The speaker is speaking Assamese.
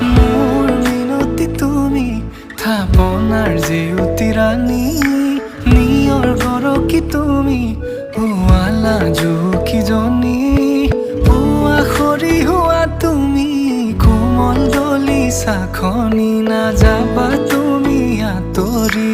মোৰ মিনতি তুমি থাপনাৰ জেউতি ৰাণী নিয়ৰ গৰকি তুমি পুৱালা জুকিজনী পুৱা খৰি হোৱা তুমি কোমল দলি চাখনি নাযাবা তুমি আঁতৰি